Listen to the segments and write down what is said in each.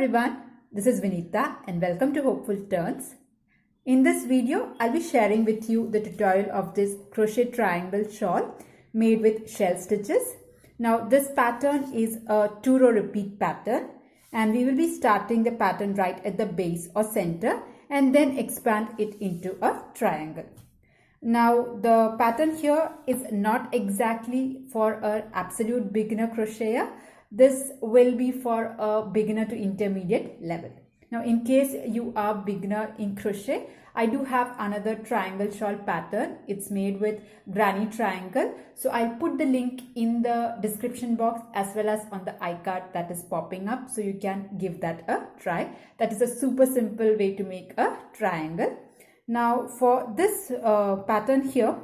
everyone, this is Vinita and welcome to Hopeful Turns. In this video, I'll be sharing with you the tutorial of this crochet triangle shawl made with shell stitches. Now this pattern is a 2-row repeat pattern and we will be starting the pattern right at the base or center and then expand it into a triangle. Now the pattern here is not exactly for an absolute beginner crocheter. This will be for a beginner to intermediate level. Now in case you are beginner in crochet, I do have another triangle shawl pattern. It's made with granny triangle. So I'll put the link in the description box as well as on the iCard that is popping up. So you can give that a try. That is a super simple way to make a triangle. Now for this pattern here,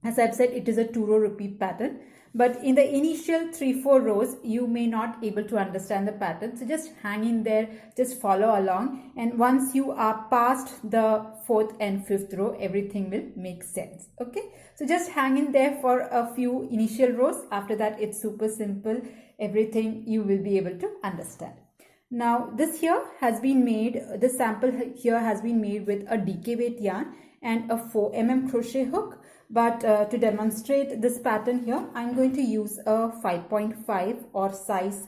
as I've said, it is a 2-row repeat pattern. But in the initial 3-4 rows, you may not able to understand the pattern. So just hang in there, just follow along. And once you are past the 4th and 5th row, everything will make sense. Okay. So just hang in there for a few initial rows. After that, it's super simple. Everything you will be able to understand. Now this here has been made, this sample here has been made with a DK weight yarn and a 4mm crochet hook. But to demonstrate this pattern here, I'm going to use a 5.5 or size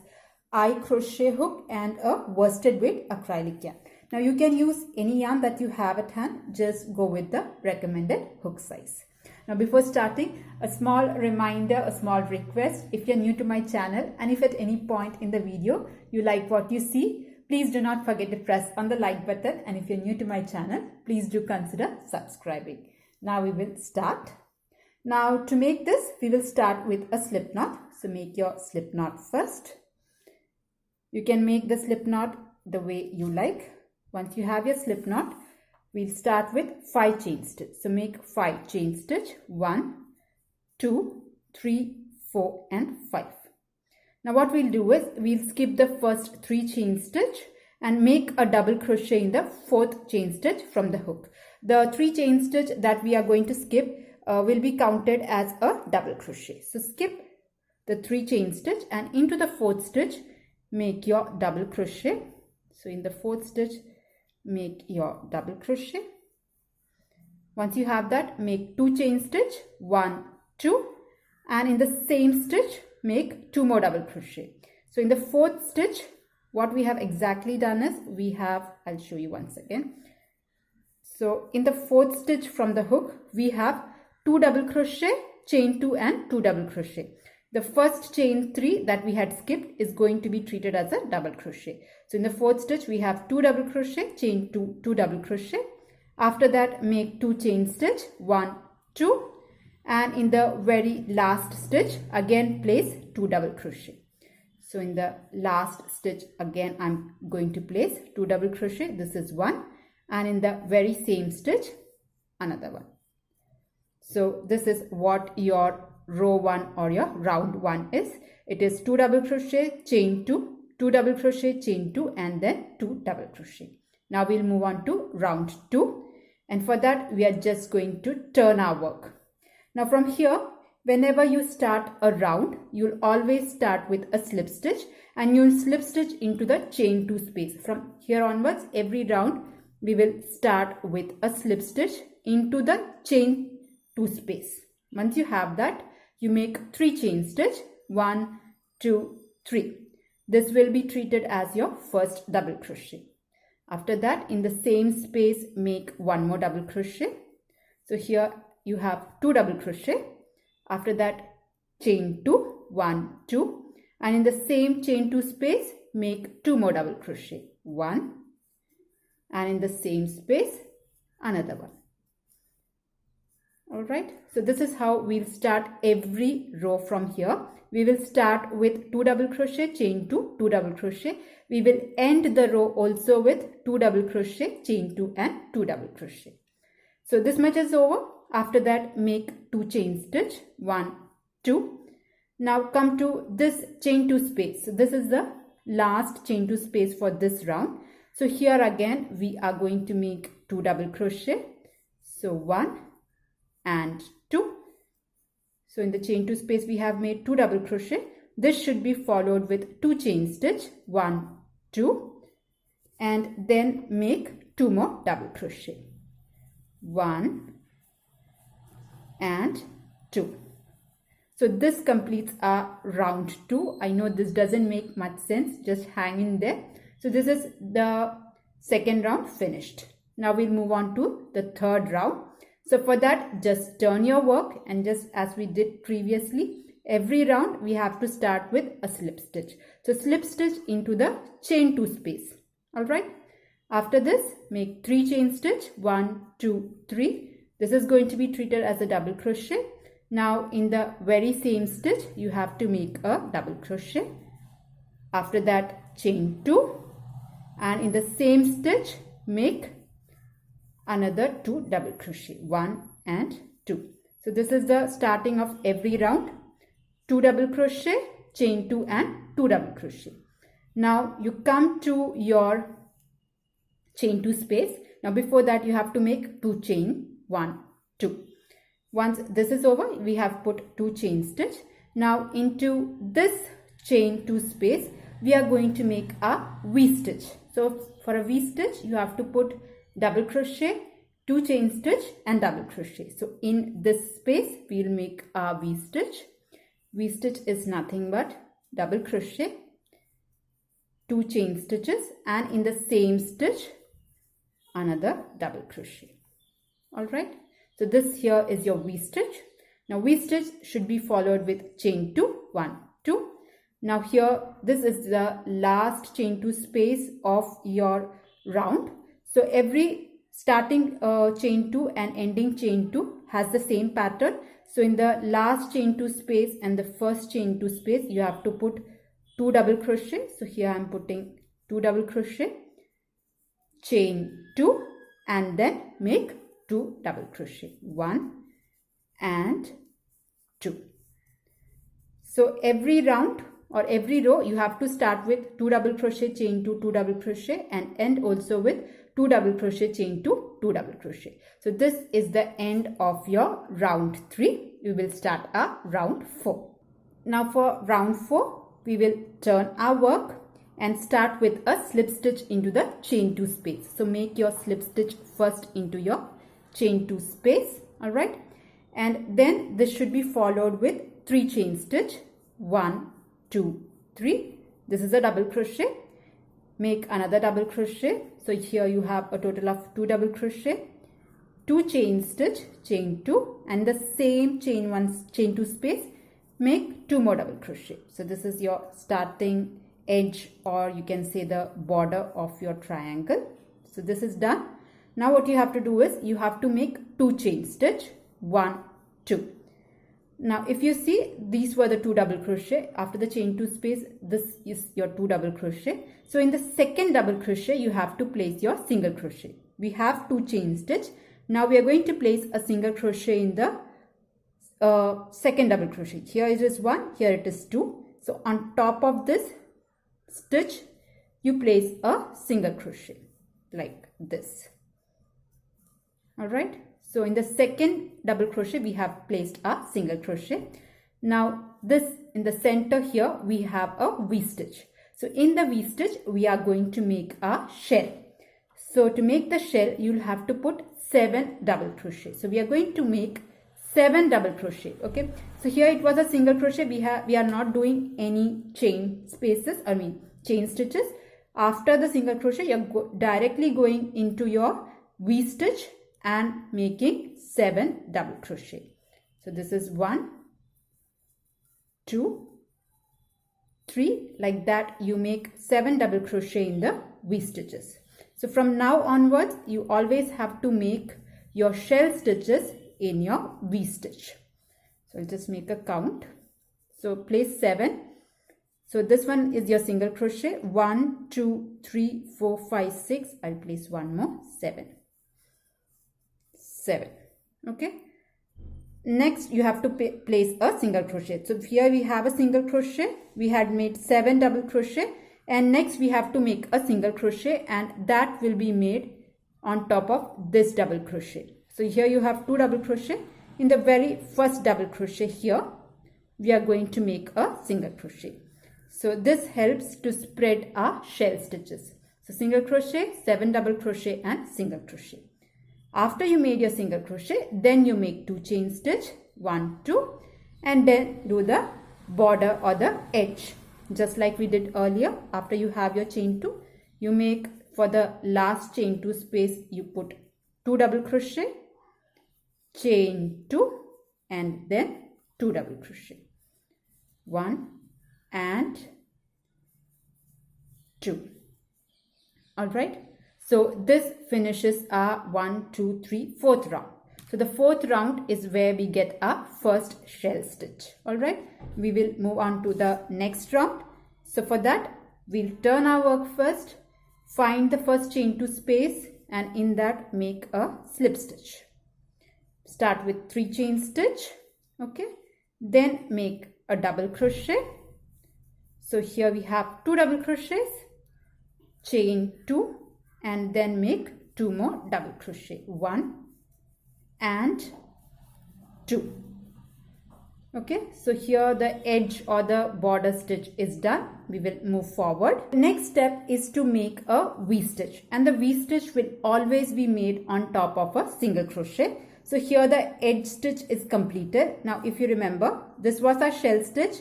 I crochet hook and a worsted weight acrylic yarn. Now you can use any yarn that you have at hand, just go with the recommended hook size. Now before starting, a small reminder, a small request. If you're new to my channel and if at any point in the video you like what you see, please do not forget to press on the like button, and if you're new to my channel, please do consider subscribing. Now we will start. Now to make this, we will start with a slip knot. So make your slip knot first. You can make the slip knot the way you like. Once you have your slip knot, we'll start with 5 chain stitch. So make 5 chain stitch. 1, 2, 3, 4 and 5. Now what we'll do is we'll skip the first 3 chain stitch and make a double crochet in the 4th chain stitch from the hook. The 3 chain stitch that we are going to skip will be counted as a double crochet. So skip the 3 chain stitch and into the 4th stitch make your double crochet. So in the 4th stitch make your double crochet. Once you have that, make 2 chain stitch, 1, 2, and in the same stitch make 2 more double crochet. So in the 4th stitch, what we have exactly done is we have, I'll show you once again. So in the 4th stitch from the hook, we have 2 double crochet, chain 2 and 2 double crochet. The first chain 3 that we had skipped is going to be treated as a double crochet. So in the 4th stitch, we have 2 double crochet, chain 2, 2 double crochet. After that, make 2 chain stitch, 1, 2, and in the very last stitch, again place 2 double crochet. So in the last stitch, again, I'm going to place 2 double crochet. This is 1. And in the very same stitch, another one. So this is what your row 1 or your round 1 is. It is 2 double crochet, chain 2, 2 double crochet, chain 2, and then 2 double crochet. Now we'll move on to round 2. And for that, we are just going to turn our work. Now from here, whenever you start a round, you'll always start with a slip stitch and you'll slip stitch into the chain 2 space. From here onwards, every round, we will start with a slip stitch into the chain 2 space. Once you have that, you make 3 chain stitch, 1, 2, 3. This will be treated as your first double crochet. After that, in the same space, make 1 more double crochet. So here you have 2 double crochet. After that, chain 2, 1, 2. And in the same chain 2 space, make 2 more double crochet, 1. And in the same space, another one. Alright, so this is how we'll start every row from here. We will start with 2 double crochet, chain 2, 2 double crochet. We will end the row also with 2 double crochet, chain 2 and 2 double crochet. So this much is over. After that, make 2 chain stitch, 1, 2. Now come to this chain 2 space. So this is the last chain 2 space for this round. So here again, we are going to make 2 double crochet. So 1 and 2. So in the chain 2 space, we have made 2 double crochet. This should be followed with 2 chain stitch, 1, 2. and then make 2 more double crochet. 1 and 2. So this completes our round 2. I know this doesn't make much sense, just hang in there. So this is the second round finished. Now we'll move on to the third round. So for that, just turn your work, and just as we did previously, every round we have to start with a slip stitch. So slip stitch into the chain 2 space. Alright. After this, make 3 chain stitch. 1, 2, 3. This is going to be treated as a double crochet. Now in the very same stitch, you have to make a double crochet. After that, chain 2, and in the same stitch, make another 2 double crochet. 1 and 2. So this is the starting of every round. 2 double crochet, chain 2 and 2 double crochet. Now you come to your chain 2 space. Now before that, you have to make 2 chain. 1, 2. Once this is over, we have put 2 chain stitch. Now into this chain 2 space, we are going to make a V stitch. So for a V stitch, you have to put double crochet, 2 chain stitch and double crochet. So in this space, we will make a V stitch. V stitch is nothing but double crochet, 2 chain stitches, and in the same stitch, another double crochet. Alright, so this here is your V stitch. Now V stitch should be followed with chain 2, 1, 2. Now here, this is the last chain 2 space of your round. So every starting chain 2 and ending chain 2 has the same pattern. So in the last chain 2 space and the first chain 2 space, you have to put 2 double crochet. So here I am putting 2 double crochet, chain 2, and then make 2 double crochet. 1 and 2. So every round or every row, you have to start with 2 double crochet, chain 2, 2 double crochet, and end also with 2 double crochet, chain 2, 2 double crochet. So this is the end of your round 3. We will start our round 4. Now for round 4, we will turn our work and start with a slip stitch into the chain 2 space. So make your slip stitch first into your chain 2 space. Alright, and then this should be followed with 3 chain stitch. 1, 2, 3. This is a double crochet. Make another double crochet. So here you have a total of 2 double crochet, 2 chain stitch, chain 2, and the same chain 2 space, make 2 more double crochet. So this is your starting edge, or you can say the border of your triangle. So this is done. Now what you have to do is you have to make 2 chain stitch. 1, 2. Now if you see, these were the 2 double crochet. After the chain 2 space, this is your 2 double crochet. So in the second double crochet, you have to place your single crochet. We have 2 chain stitch. Now we are going to place a single crochet in the second double crochet. Here it is 1, here it is 2. So on top of this stitch, you place a single crochet like this. Alright, so in the second double crochet, we have placed a single crochet. Now this in the center here, we have a V stitch. So in the V stitch, we are going to make a shell. So to make the shell, you'll have to put 7 double crochet. So we are going to make 7 double crochet. Okay, so here it was a single crochet. We are not doing any chain spaces, chain stitches. After the single crochet, you're directly going into your V stitch and making 7 double crochet. So this is 1, 2, 3. Like that, you make 7 double crochet in the V stitches. So from now onwards, you always have to make your shell stitches in your V stitch. So I'll just make a count. So place 7. So this one is your single crochet. 1, 2, 3, 4, 5, 6. I'll place one more. 7. 7. Okay. Next, you have to place a single crochet. So here we have a single crochet. We had made 7 double crochet, and next we have to make a single crochet, and that will be made on top of this double crochet. So here you have 2 double crochet. In the very first double crochet here, we are going to make a single crochet. So this helps to spread our shell stitches. So single crochet, 7 double crochet and single crochet. After you made your single crochet, then you make 2 chain stitch, 1, 2, and then do the border or the edge. Just like we did earlier, after you have your chain 2, you make for the last chain 2 space, you put 2 double crochet, chain 2, and then 2 double crochet. 1 and 2. Alright. So this finishes our 1, 2, 3, 4th round. So the 4th round is where we get our first shell stitch. Alright. We will move on to the next round. So for that, we'll turn our work first, find the first chain 2 space, and in that make a slip stitch. Start with 3 chain stitch. Okay. Then make a double crochet. So here we have 2 double crochets, chain 2, and then make 2 more double crochet, 1 and 2. Okay, so here the edge or the border stitch is done. We will move forward. The next step is to make a V-stitch, and the V-stitch will always be made on top of a single crochet. So here the edge stitch is completed. Now if you remember, this was our shell stitch.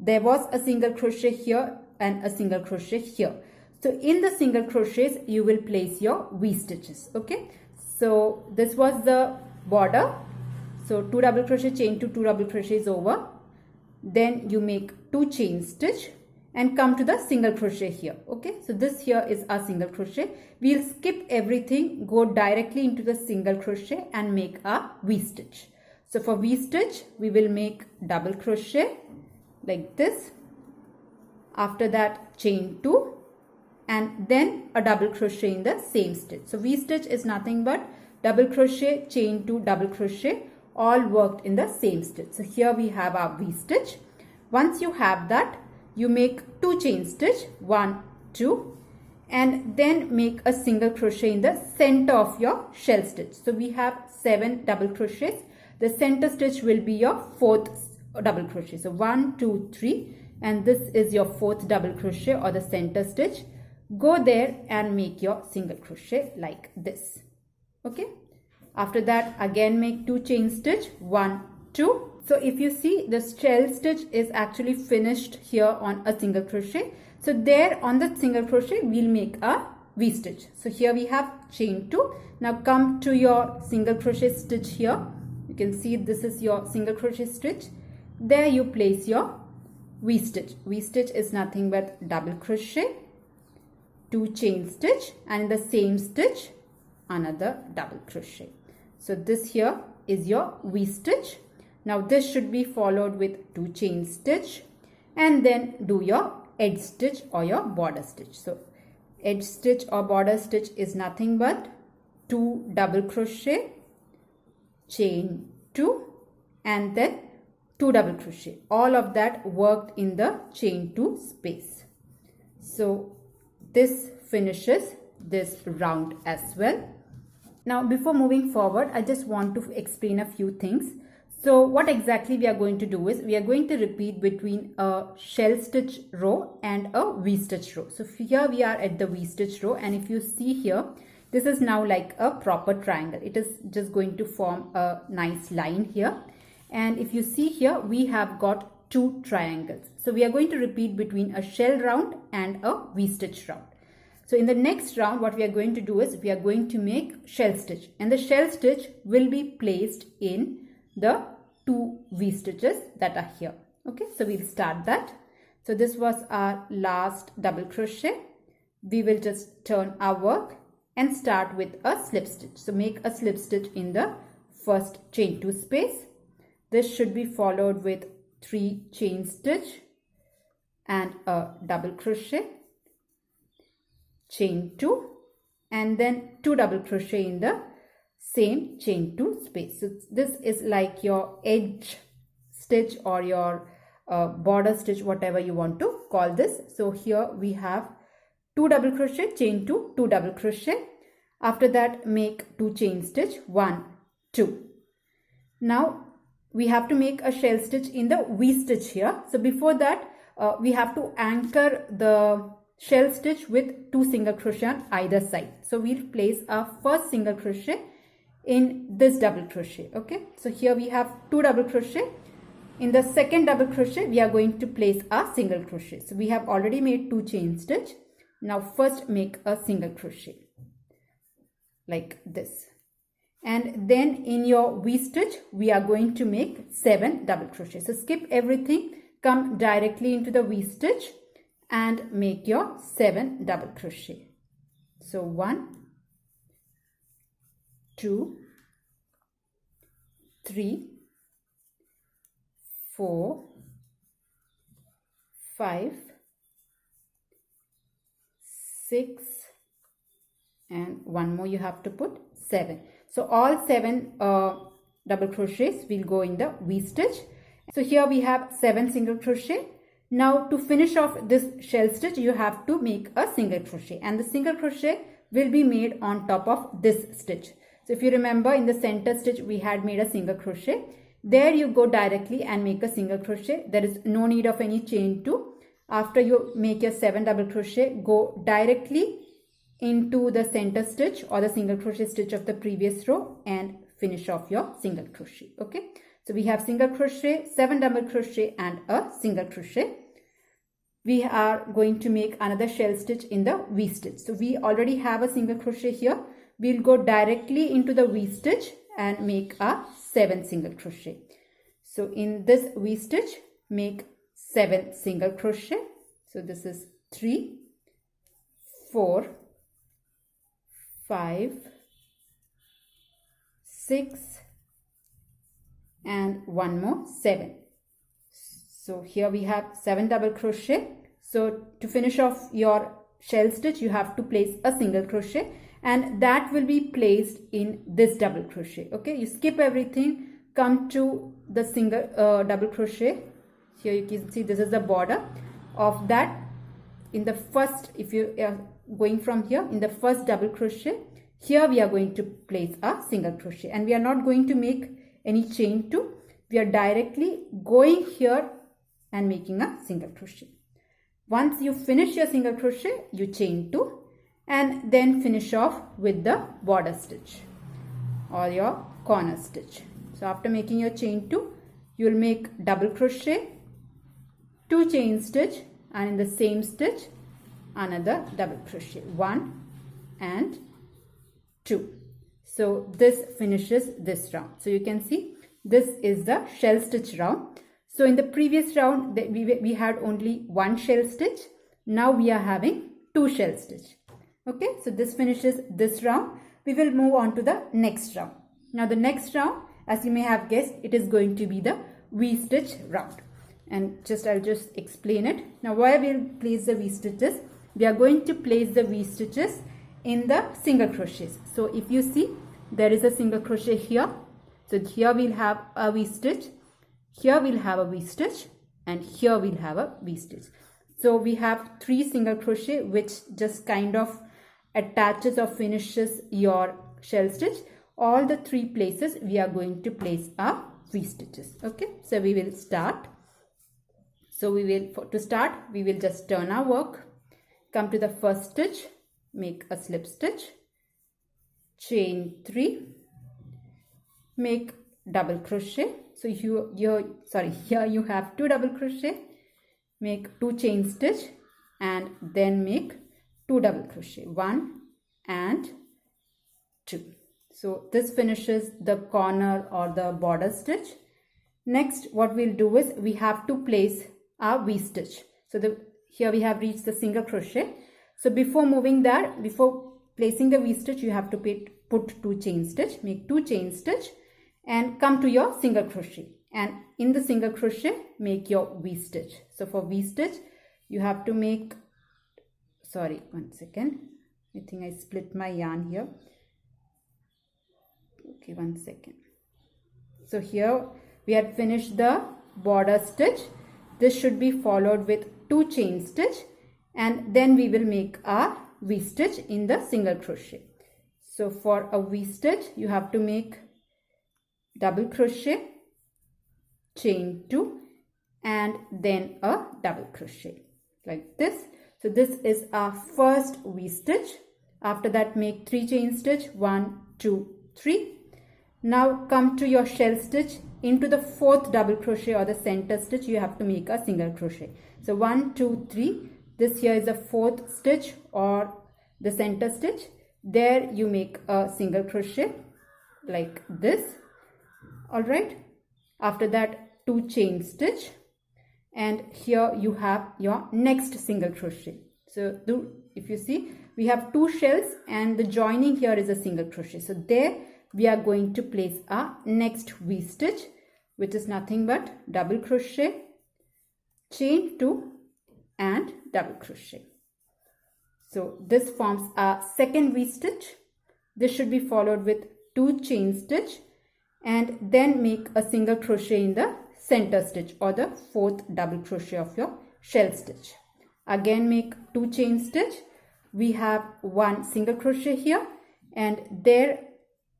There was a single crochet here and a single crochet here. So in the single crochets, you will place your V stitches. Okay. So this was the border. So 2 double crochet, chain 2, 2 double crochets over. Then you make 2 chain stitch and come to the single crochet here. Okay. So this here is our single crochet. We'll skip everything, go directly into the single crochet and make a V stitch. So for V stitch, we will make double crochet like this. After that, chain 2. And then a double crochet in the same stitch. So V stitch is nothing but double crochet, chain 2, double crochet, all worked in the same stitch. So here we have our V stitch. Once you have that, you make 2 chain stitch, 1, 2, and then make a single crochet in the center of your shell stitch. So we have 7 double crochets. The center stitch will be your 4th double crochet. So 1, 2, 3, and this is your 4th double crochet or the center stitch. Go there and make your single crochet like this. Okay. After that, again make 2 chain stitch, 1, 2. So if you see, the shell stitch is actually finished here on a single crochet. So there on the single crochet, we'll make a V stitch. So here we have chain 2. Now come to your single crochet stitch here. You can see this is your single crochet stitch. There you place your V stitch. V stitch is nothing but double crochet, 2 chain stitch, and in the same stitch another double crochet. So this here is your V stitch. Now this should be followed with 2 chain stitch and then do your edge stitch or your border stitch. So edge stitch or border stitch is nothing but 2 double crochet, chain 2, and then 2 double crochet. All of that worked in the chain 2 space. So this finishes this round as well. Now before moving forward, I just want to explain a few things. So what exactly we are going to do is we are going to repeat between a shell stitch row and a V stitch row. So here we are at the V stitch row, and if you see here, this is now like a proper triangle. It is just going to form a nice line here. And if you see here, we have got 2 triangles. So we are going to repeat between a shell round and a V stitch round. So in the next round, what we are going to do is we are going to make shell stitch, and the shell stitch will be placed in the 2 V stitches that are here. Okay, so we'll start that. So this was our last double crochet. We will just turn our work and start with a slip stitch. So make a slip stitch in the first chain 2 space. This should be followed with 3 chain stitch and a double crochet, chain 2, and then 2 double crochet in the same chain 2 space. So this is like your edge stitch or your border stitch, whatever you want to call this. So here we have 2 double crochet, chain 2, 2 double crochet. After that, make 2 chain stitch, 1, 2. Now we have to make a shell stitch in the V stitch here. So before that, we have to anchor the shell stitch with 2 single crochet on either side. So we'll place our first single crochet in this double crochet. Okay, so here we have 2 double crochet. In the second double crochet we are going to place a single crochet. So we have already made 2 chain stitch. Now first make a single crochet like this, and then in your V-stitch we are going to make 7 double crochet. So skip everything, come directly into the V-stitch and make your 7 double crochet. So 1, 2, 3, 4, 5, 6, and one more you have to put 7. So all 7 double crochets will go in the V-stitch. So here we have 7 single crochet. Now to finish off this shell stitch you have to make a single crochet, and the single crochet will be made on top of this stitch. So if you remember, in the center stitch we had made a single crochet. There you go directly and make a single crochet. There is no need of any chain 2. After you make your 7 double crochet, go directly into the center stitch or the single crochet stitch of the previous row and finish off your single crochet. Okay, so we have single crochet, 7 double crochet and a single crochet. We are going to make another shell stitch in the V-stitch. So we already have a single crochet here. We'll go directly into the V-stitch and make a 7 single crochet. So in this V-stitch make 7 single crochet. So this is 3, 4, 5, 6 and one more 7. So here we have 7 double crochet. So to finish off your shell stitch you have to place a single crochet, and that will be placed in this double crochet. Okay, you skip everything, come to the single double crochet. Here you can see this is the border of that. In the first, if you are going from here, in the first double crochet, here we are going to place a single crochet, and we are not going to make any chain 2. We are directly going here and making a single crochet. Once you finish your single crochet, you chain 2 and then finish off with the border stitch or your corner stitch. So after making your chain 2, you will make double crochet, 2 chain stitch, and in the same stitch another double crochet, 1 and 2. So this finishes this round. So you can see this is the shell stitch round. So in the previous round we had only 1 shell stitch. Now we are having 2 shell stitch. Okay, so this finishes this round. We will move on to the next round. Now the next round, as you may have guessed, it is going to be the V-stitch round. And I'll just explain it. Now where we'll place the V-stitches, we are going to place the V-stitches in the single crochets. So if you see, there is a single crochet here. So here we'll have a V-stitch, here we'll have a V-stitch, and here we'll have a V-stitch. So we have 3 single crochet which just kind of attaches or finishes your shell stitch. All the 3 places we are going to place our V-stitches. Okay, so we will start. So to start we will just turn our work, come to the first stitch, make a slip stitch, chain 3, make double crochet. So here you have 2 double crochet, make 2 chain stitch and then make 2 double crochet, 1 and 2. So this finishes the corner or the border stitch. Next what we'll do is we have to place our V-stitch. So here we have reached the single crochet. So before moving there, before placing the V-stitch, you have to put 2 chain stitch, make 2 chain stitch and come to your single crochet, and in the single crochet make your V-stitch. So for V-stitch you have to make, sorry, one second, I think I split my yarn here. Okay, one second. So here we had finished the border stitch. This should be followed with 2 chain stitch and then we will make our V-stitch in the single crochet. So for a V-stitch you have to make double crochet, chain 2 and then a double crochet like this. So this is our first V-stitch. After that, make 3 chain stitch, 1, 2, 3. Now come to your shell stitch. Into the 4th double crochet or the center stitch, you have to make a single crochet. So 1, 2, 3. This here is the 4th stitch or the center stitch. There you make a single crochet like this. Alright. After that, 2 chain stitch. And here you have your next single crochet. So if you see, we have 2 shells and the joining here is a single crochet. So there we are going to place our next V stitch, which is nothing but double crochet, chain 2 and double crochet. So this forms our second V stitch. This should be followed with 2 chain stitch and then make a single crochet in the center stitch or the 4th double crochet of your shell stitch. Again make 2 chain stitch. We have 1 single crochet here and there,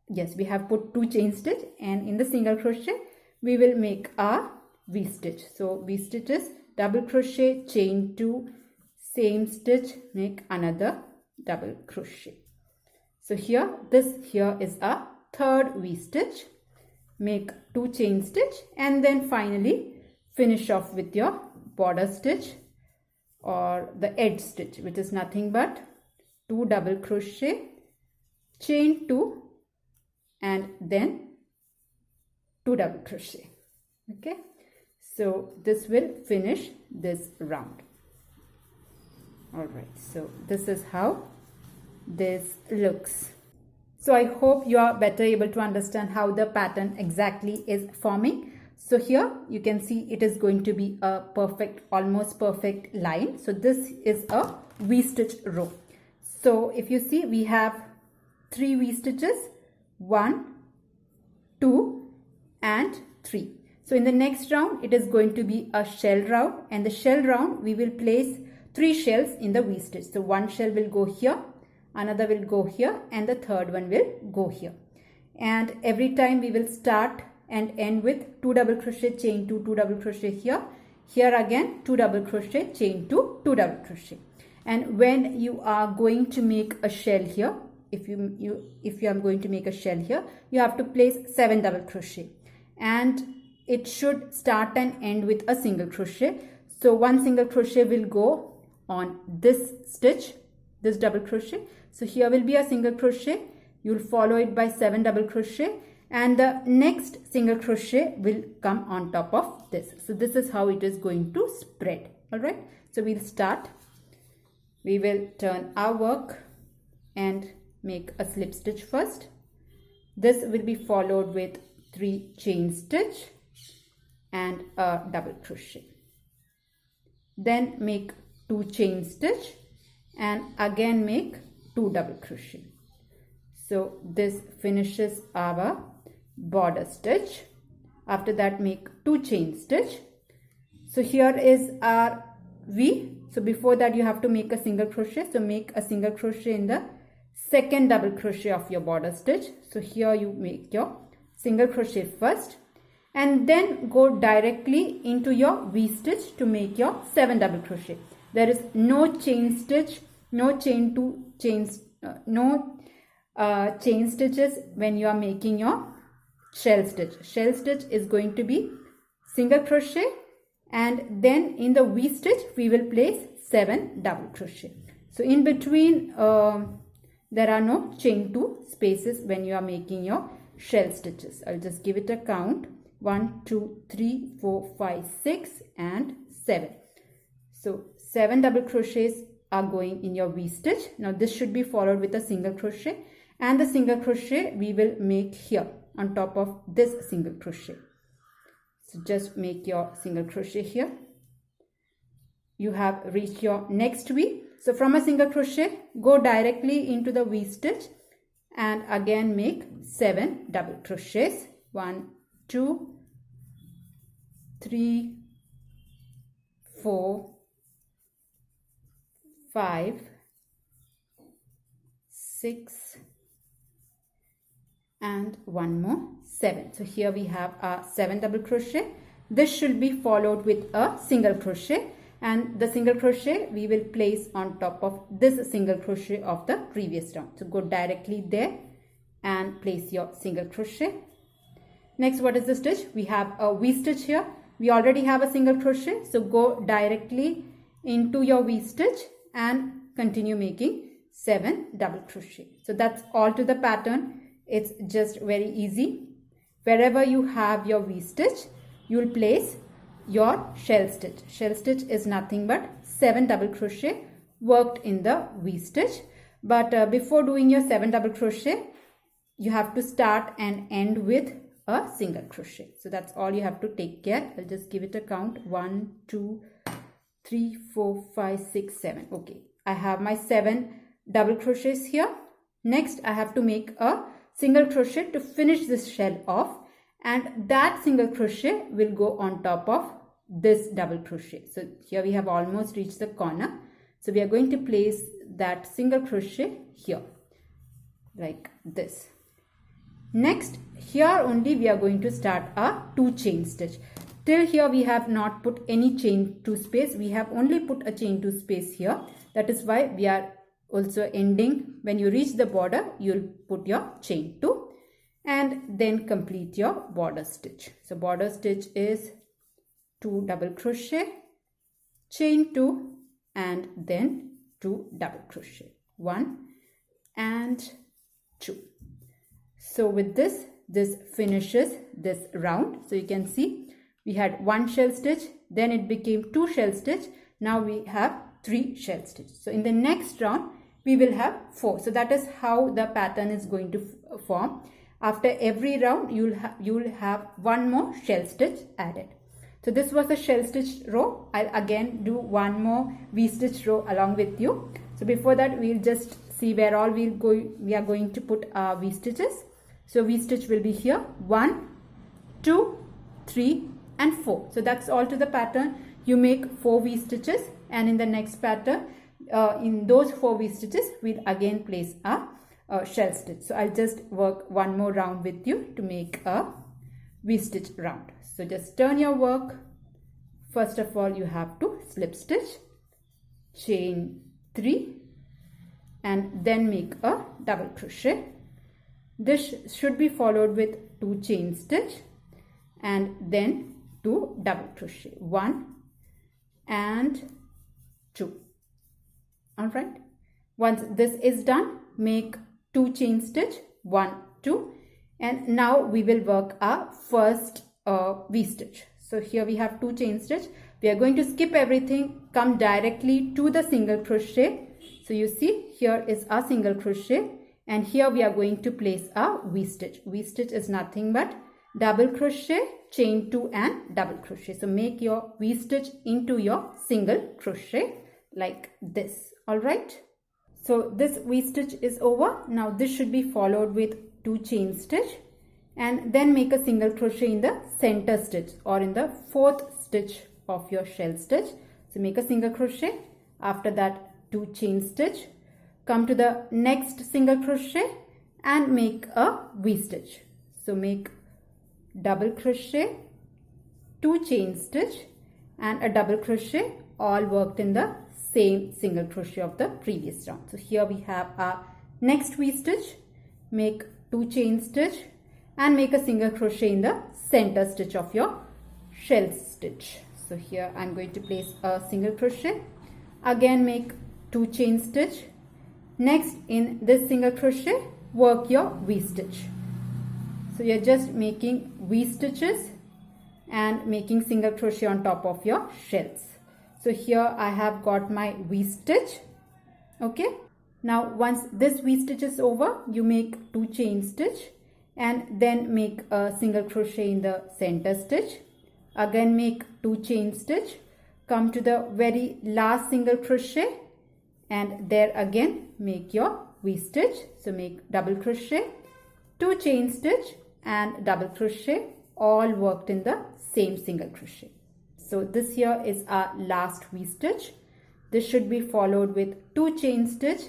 yes, we have put 2 chain stitch, and in the single crochet we will make our V stitch. So V stitch is double crochet, chain 2, same stitch, make another double crochet. So here, this here is our third V stitch. Make 2 chain stitch and then finally finish off with your border stitch or the edge stitch, which is nothing but 2 double crochet, chain 2 and then 2 double crochet. Okay, so this will finish this round. All right, so this is how this looks. So I hope you are better able to understand how the pattern exactly is forming. So here you can see it is going to be a perfect, almost perfect line. So this is a V-stitch row. So if you see, we have 3 V-stitches, 1, 2 and 3. So in the next round, it is going to be a shell round, and the shell round we will place 3 shells in the V-stitch. So 1 shell will go here, another will go here, and the third one will go here. And every time we will start and end with 2 double crochet, chain 2, 2 double crochet here. Here again 2 double crochet, chain 2, 2 double crochet. And when you are going to make a shell here, if you are going to make a shell here, you have to place 7 double crochet, and it should start and end with a single crochet. So 1 single crochet will go on this stitch, this double crochet. So here will be a single crochet. You will follow it by 7 double crochet, and the next single crochet will come on top of this. So this is how it is going to spread. All right, so we'll start. We will turn our work and make a slip stitch first. This will be followed with 3 chain stitch and a double crochet. Then make 2 chain stitch and again make 2 double crochet. So this finishes our border stitch. After that, make 2 chain stitch. So here is our V. So before that you have to make a single crochet. So make a single crochet in the second double crochet of your border stitch. So here you make your single crochet first and then go directly into your V stitch to make your 7 double crochet. There is no chain stitch, no chain stitches when you are making your shell stitch. Shell stitch is going to be single crochet, and then in the V stitch we will place 7 double crochet. So in between there are no chain 2 spaces when you are making your shell stitches. I'll just give it a count. 1, 2, 3, 4, 5, 6 and 7. So 7 double crochets are going in your V stitch. Now this should be followed with a single crochet, and the single crochet we will make here on top of this single crochet. So just make your single crochet here. You have reached your next V. So from a single crochet, go directly into the V stitch and again make 7 double crochets. 1, 2, 3, 4, 5, 6 and one more 7. So here we have a 7 double crochet. This should be followed with a single crochet. and the single crochet we will place on top of this single crochet of the previous round. So go directly there and place your single crochet. Next, what is the stitch? We have a V-stitch here. We already have a single crochet, so go directly into your V-stitch and continue making 7 double crochet. So that's all to the pattern. It's just very easy. Wherever you have your V-stitch, you will place your shell stitch. Shell stitch is nothing but 7 double crochet worked in the V-stitch. But before doing your 7 double crochet, you have to start and end with a single crochet. So that's all you have to take care. I'll just give it a count. 1, 2, 3, 4, 5, 6, 7. Okay, I have my 7 double crochets here. Next, I have to make a single crochet to finish this shell off, and that single crochet will go on top of this double crochet. So here we have almost reached the corner. So we are going to place that single crochet here like this. Next, here only we are going to start a 2 chain stitch. Till here we have not put any chain 2 space. We have only put a chain 2 space here. That is why we are also ending. When you reach the border, you'll put your chain 2 and then complete your border stitch. So border stitch is 2 double crochet, chain 2 and then 2 double crochet, 1 and 2. So with this finishes this round. So you can see we had 1 shell stitch, then it became 2 shell stitch. Now we have 3 shell stitch. So in the next round we will have 4. So that is how the pattern is going to form. After every round you will have 1 more shell stitch added. So this was a shell stitch row. I'll again do 1 more V-stitch row along with you. So before that, we'll just see where all we are going to put our V-stitches. So V-stitch will be here 1, 2, 3 and 4. So that's all to the pattern. You make 4 V-stitches, and in the next pattern, in those 4 V-stitches, we'll again place a shell stitch. So I'll just work 1 more round with you to make a V-stitch round. So just turn your work. First of all, you have to slip stitch, chain 3 and then make a double crochet. This should be followed with 2 chain stitch and then 2 double crochet, 1 and 2. All right. Once this is done, make 2 chain stitch, 1, 2, and now we will work our first V-stitch. So here we have 2 chain stitch. We are going to skip everything, come directly to the single crochet. So you see here is a single crochet, and here we are going to place a V-stitch. V-stitch is nothing but double crochet, chain 2 and double crochet. So make your V-stitch into your single crochet like this. All right. So this V-stitch is over. Now this should be followed with 2 chain stitch and then make a single crochet in the center stitch or in the 4th stitch of your shell stitch. So make a single crochet. After that, 2 chain stitch. Come to the next single crochet and make a V-stitch. So make double crochet, 2 chain stitch and a double crochet, all worked in the same single crochet of the previous round. So here we have our next V-stitch. Make 2 chain stitch and make a single crochet in the center stitch of your shell stitch. So here I'm going to place a single crochet. Again make 2 chain stitch. Next, in this single crochet, work your V-stitch. So you're just making V-stitches and making single crochet on top of your shells. So here I have got my V-stitch. Okay. Now once this V-stitch is over, you make 2 chain stitch and then make a single crochet in the center stitch. Again make 2 chain stitch. Come to the very last single crochet and there again make your V-stitch. So make double crochet, 2 chain stitch and double crochet, all worked in the same single crochet. So this here is our last V-stitch. This should be followed with 2 chain stitch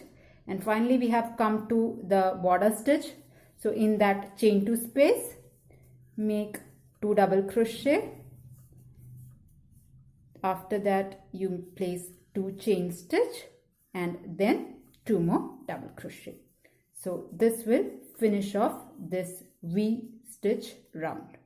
and finally we have come to the border stitch. So in that chain 2 space, make 2 double crochet, after that you place 2 chain stitch and then 2 more double crochet. So this will finish off this V stitch round.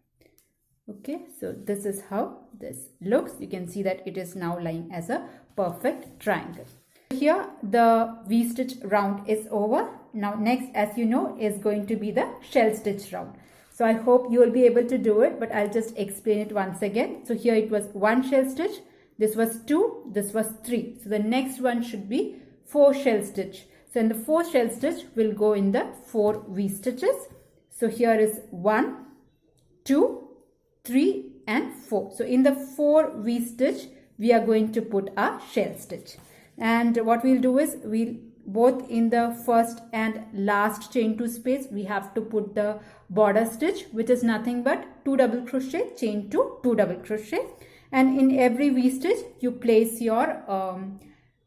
Okay, so this is how this looks. You can see that it is now lying as a perfect triangle. Here the V stitch round is over. Now next, as you know, is going to be the shell stitch round. So I hope you will be able to do it, but I'll just explain it once again. So here it was 1 shell stitch, this was 2, this was 3. So the next one should be 4 shell stitch. So in the 4 shell stitch will go in the 4 V stitches. So here is 1, 2, 3 and 4. So in the 4 V stitch we are going to put a shell stitch. And what we'll do is we'll both in the first and last chain 2 space we have to put the border stitch, which is nothing but 2 double crochet, chain 2, 2 double crochet, and in every V stitch you place your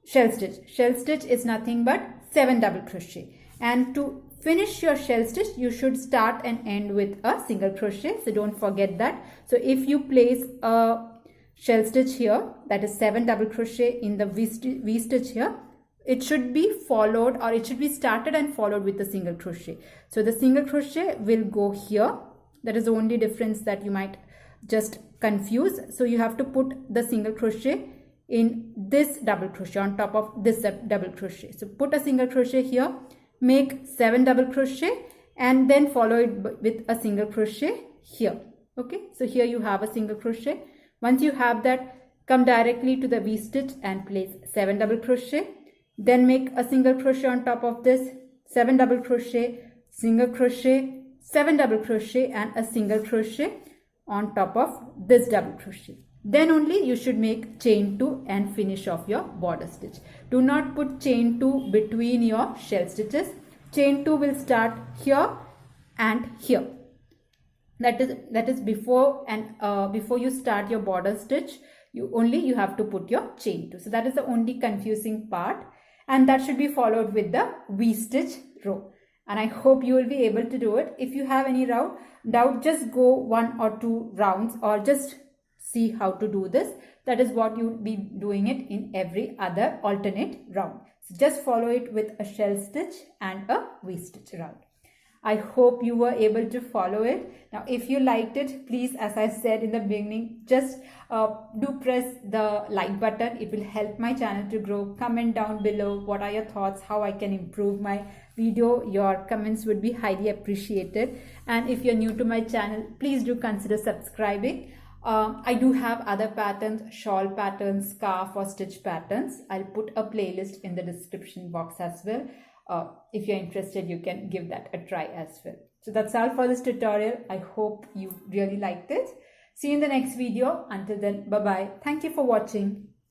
shell stitch. Shell stitch is nothing but 7 double crochet, and to finish your shell stitch you should start and end with a single crochet, so don't forget that. So if you place a shell stitch here, that is 7 double crochet in the V stitch here, it should be followed, or it should be started and followed with the single crochet. So the single crochet will go here. That is the only difference that you might just confuse. So you have to put the single crochet in this double crochet on top of this double crochet. So put a single crochet here, make 7 double crochet and then follow it with a single crochet here. Okay, so here you have a single crochet. Once you have that, come directly to the V stitch and place 7 double crochet. Then make a single crochet on top of this, 7 double crochet, single crochet, 7 double crochet and a single crochet on top of this double crochet. Then only you should make chain 2 and finish off your border stitch. Do not put chain 2 between your shell stitches. Chain 2 will start here and here. That is before you start your border stitch, you have to put your chain 2. So that is the only confusing part, and that should be followed with the V stitch row. And I hope you will be able to do it. If you have any doubt, just go 1 or 2 rounds or just see how to do this. That is what you will be doing it in every other alternate round. So just follow it with a shell stitch and a V stitch round. I hope you were able to follow it. Now, if you liked it, please, as I said in the beginning, just do press the like button. It will help my channel to grow. Comment down below what are your thoughts, how I can improve my video. Your comments would be highly appreciated. And if you're new to my channel, please do consider subscribing. I do have other patterns, shawl patterns, scarf or stitch patterns. I'll put a playlist in the description box as well. If you're interested, you can give that a try as well. So that's all for this tutorial. I hope you really liked it. See you in the next video. Until then, bye-bye. Thank you for watching.